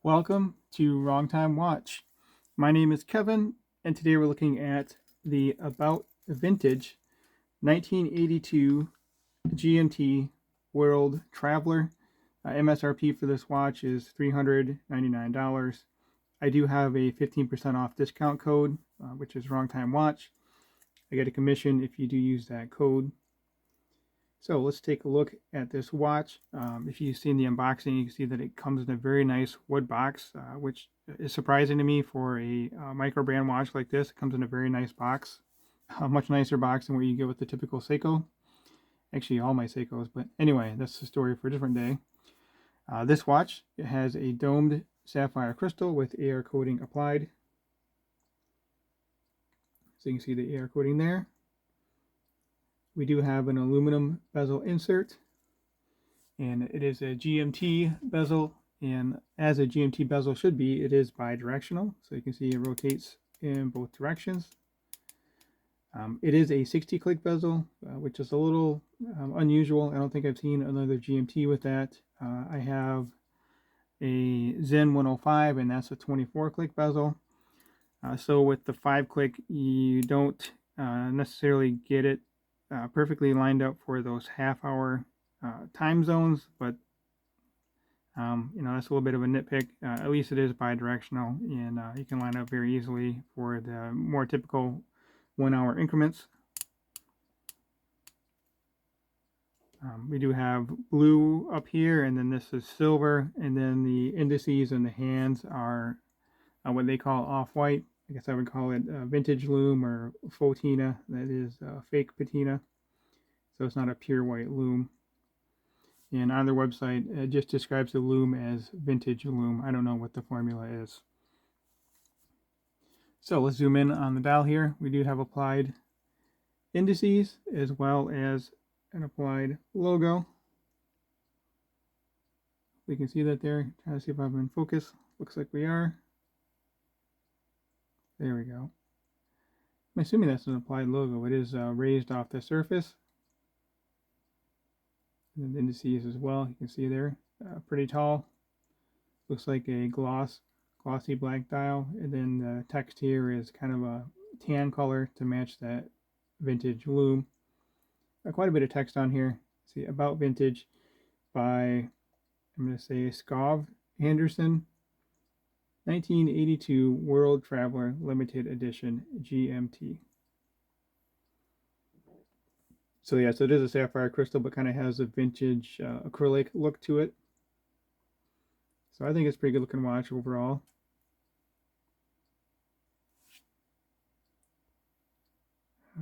Welcome to Wrong Time Watch. My name is Kevin, and today we're looking at the About Vintage 1982 GMT World Traveler. MSRP for this watch is $399. I do have a 15% off discount code, which is Wrong Time Watch. I get a commission if you do use that code. So let's take a look at this watch. If you've seen the unboxing, you can see that it comes in a very nice wood box, which is surprising to me for a Microbrand watch like this. It comes in a very nice box, a much nicer box than what you get with the typical Seiko. Actually, all my Seikos, but anyway, that's the story for a different day. This watch, it has a domed sapphire crystal with AR coating applied. So you can see the AR coating there. We do have an aluminum bezel insert, and it is a GMT bezel, and as a GMT bezel should be, it is bi-directional, so you can see it rotates in both directions. It is a 60-click bezel, which is a little unusual. I don't think I've seen another GMT with that. I have a Zen 105, and that's a 24-click bezel. So with the 5-click, you don't necessarily get it perfectly lined up for those half-hour time zones, but that's a little bit of a nitpick. At least it is bi-directional, and you can line up very easily for the more typical 1-hour increments. We do have blue up here, and then this is silver, and then the indices and the hands are what they call off-white. I guess I would call it vintage Lume or faux patina. That is fake patina. So it's not a pure white Lume. And on their website, it just describes the Lume as vintage Lume. I don't know what the formula is. So let's zoom in on the dial here. We do have applied indices as well as an applied logo. We can see that there. Trying to see if I'm in focus. Looks like we are. There we go. I'm assuming that's an applied logo. It is raised off the surface. And the indices as well. You can see there, pretty tall. Looks like a glossy black dial. And then the text here is kind of a tan color to match that vintage Lume. Quite a bit of text on here. See, about vintage by, I'm going to say, Scov Anderson. 1982 World Traveler Limited Edition GMT. So yeah, so it is a sapphire crystal, but kind of has a vintage acrylic look to it. So I think it's a pretty good looking watch overall.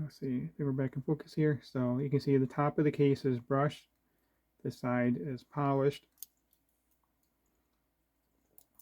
Let's see if we're back in focus here. So you can see the top of the case is brushed. The side is polished.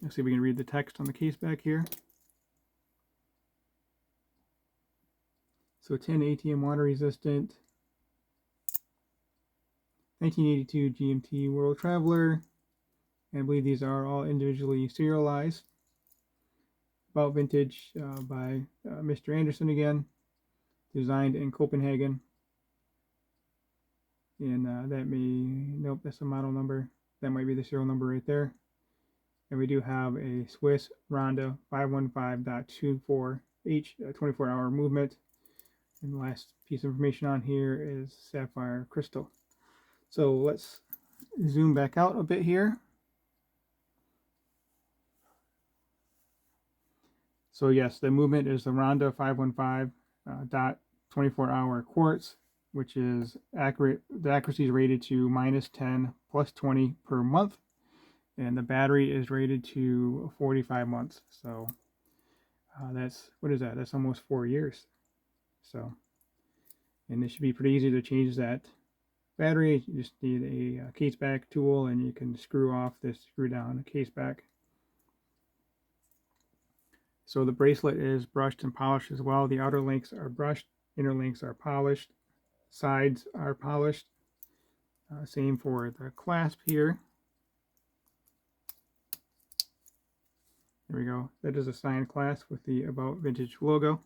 Let's see if we can read the text on the case back here. So 10 ATM water resistant. 1982 GMT World Traveler. And I believe these are all individually serialized. About vintage by Mr. Anderson again. Designed in Copenhagen. And nope, that's a model number. That might be the serial number right there. And we do have a Swiss Ronda 515.24H 24-hour movement. And the last piece of information on here is sapphire crystal. So let's zoom back out a bit here. So yes, the movement is the Ronda 515 24-hour quartz, which is accurate. The accuracy is rated to -10 +20 per month, and the battery is rated to 45 months. So that's, what is that? That's almost 4 years. So, and it should be pretty easy to change that battery. You just need a case back tool, and you can screw off this screw down case back. So the bracelet is brushed and polished as well. The outer links are brushed, inner links are polished, sides are polished. Same for the clasp here. There we go. That is a signed clasp with the About Vintage logo.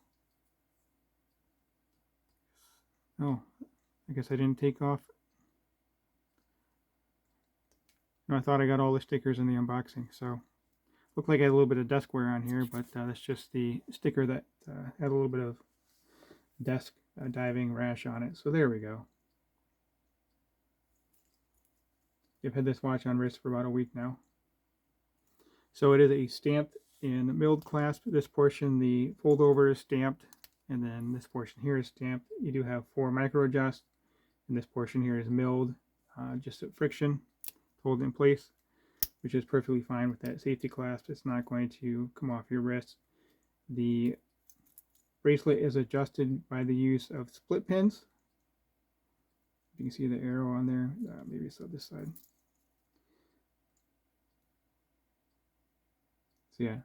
Oh, I guess I didn't take off. No, I thought I got all the stickers in the unboxing, so Looked like I had a little bit of desk wear on here, but that's just the sticker that had a little bit of desk diving rash on it. So there we go. I've had this watch on wrist for about a week now. So it is a stamped and milled clasp. This portion, the fold over is stamped, and then this portion here is stamped. You do have 4 micro adjust, and this portion here is milled, just at friction, hold it in place, which is perfectly fine with that safety clasp. It's not going to come off your wrist. The bracelet is adjusted by the use of split pins. You can see the arrow on there. Maybe it's on this side. So yeah,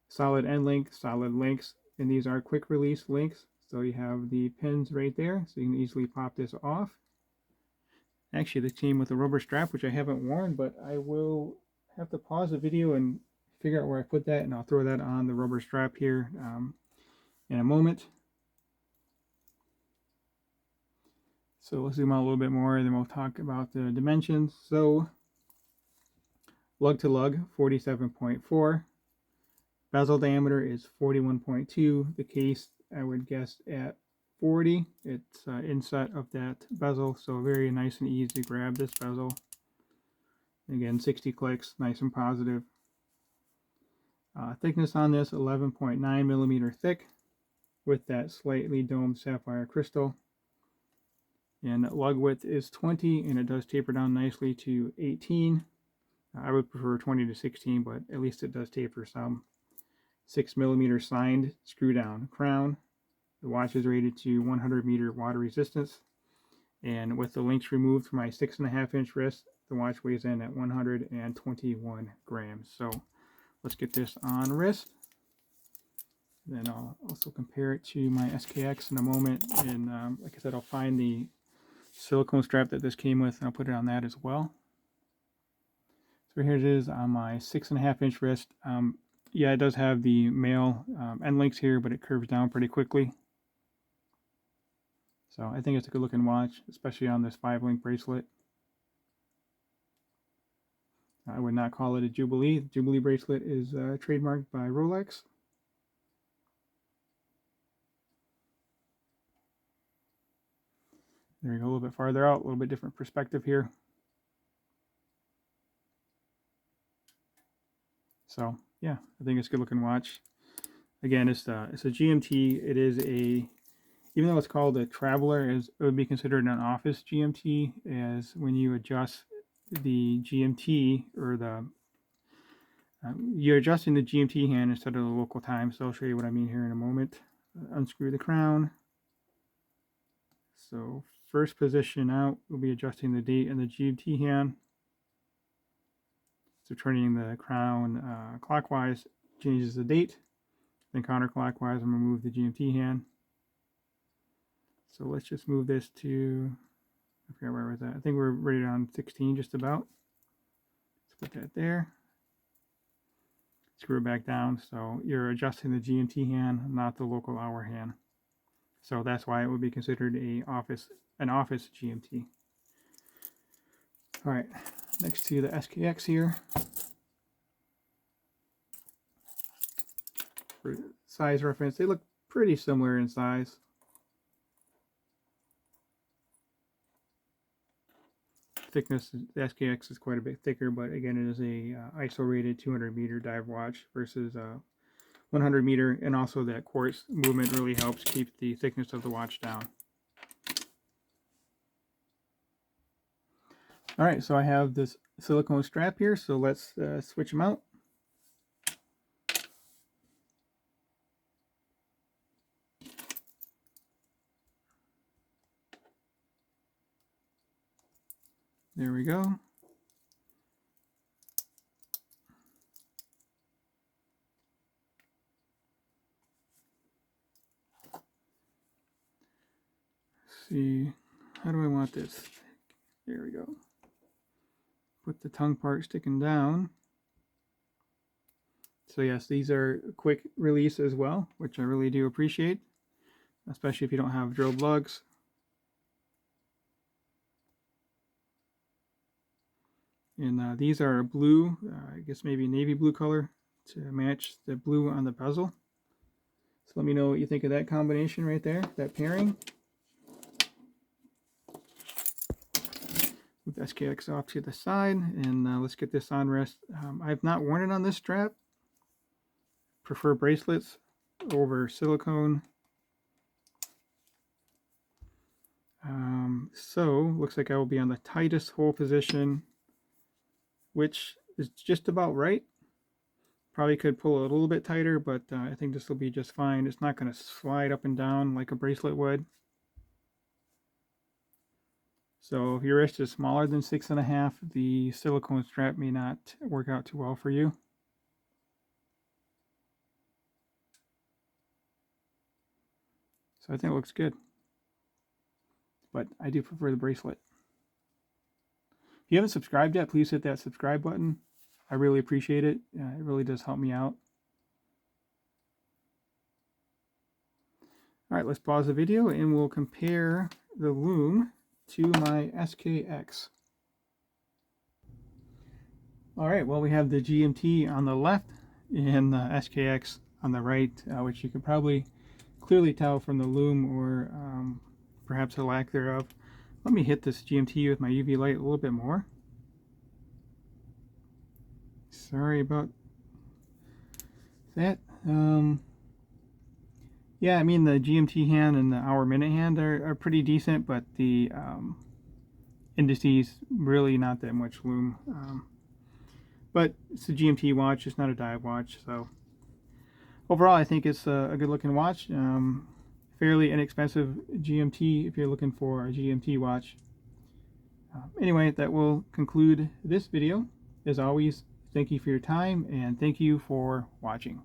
solid end link, solid links, and these are quick release links. So you have the pins right there, so you can easily pop this off. Actually, this came with a rubber strap, which I haven't worn, but I will have to pause the video and figure out where I put that, and I'll throw that on the rubber strap here in a moment. So let's zoom out a little bit more, and then we'll talk about the dimensions. So lug to lug, 47.4. Bezel diameter is 41.2. The case, I would guess, at 40. It's inset of that bezel, so very nice and easy to grab this bezel. Again, 60 clicks, nice and positive. Thickness on this, 11.9 millimeter thick, with that slightly domed sapphire crystal. And lug width is 20, and it does taper down nicely to 18. I would prefer 20 to 16, but at least it does taper some. 6 millimeter signed screw down crown. The watch is rated to 100 meter water resistance. And with the links removed from my 6.5 inch wrist, the watch weighs in at 121 grams. So let's get this on wrist. Then I'll also compare it to my SKX in a moment. And like I said, I'll find the silicone strap that this came with, and I'll put it on that as well. So here it is on my 6.5 inch wrist. Yeah, it does have the male end links here, but it curves down pretty quickly. So I think it's a good looking watch, especially on this 5-link bracelet. I would not call it a Jubilee. The Jubilee bracelet is trademarked by Rolex. There you go, a little bit farther out, a little bit different perspective here. So yeah, I think it's a good looking watch. Again, it's a GMT. It is a, even though it's called a traveler, it would be considered an office GMT, as when you adjust the GMT, or the you're adjusting the GMT hand instead of the local time. So I'll show you what I mean here in a moment. Unscrew the crown. So first position out, we'll be adjusting the date in the GMT hand. So turning the crown clockwise changes the date. Then counterclockwise, I'm going to move the GMT hand. So let's just move this to, I forgot where I was at. I think we're rated on 16 just about. Let's put that there. Screw it back down. So you're adjusting the GMT hand, not the local hour hand. So that's why it would be considered an office GMT. All right, next to the SKX here. For size reference, they look pretty similar in size. Thickness, the SKX is quite a bit thicker, but again, it is a ISO rated 200 meter dive watch versus 100 meter, and also that quartz movement really helps keep the thickness of the watch down. All right, so I have this silicone strap here, so let's switch them out. There we go. Let's see, how do I want this? There we go. Put the tongue part sticking down. So yes, these are quick release as well, which I really do appreciate, especially if you don't have drilled lugs. And these are blue. guess maybe navy blue color to match the blue on the bezel. So let me know what you think of that combination right there, that pairing. Move the SKX off to the side, and let's get this on rest. I have not worn it on this strap. Prefer bracelets over silicone. So looks like I will be on the tightest hole position, which is just about right. Probably could pull a little bit tighter, but I think this will be just fine. It's not going to slide up and down like a bracelet would. So if your wrist is smaller than 6.5, the silicone strap may not work out too well for you. So I think it looks good, but I do prefer the bracelet. If you haven't subscribed yet, please hit that subscribe button. I really appreciate it. It really does help me out. All right, let's pause the video and we'll compare the Lume to my SKX. All right, well, we have the GMT on the left and the SKX on the right, which you can probably clearly tell from the Lume or perhaps a lack thereof. Let me hit this GMT with my UV light a little bit more. Sorry about that. Yeah, I mean, the GMT hand and the hour-minute hand are pretty decent, but the indices really not that much Lume. But it's a GMT watch, it's not a dive watch, so overall I think it's a good looking watch. Fairly inexpensive GMT if you're looking for a GMT watch. Anyway, that will conclude this video. As always, thank you for your time and thank you for watching.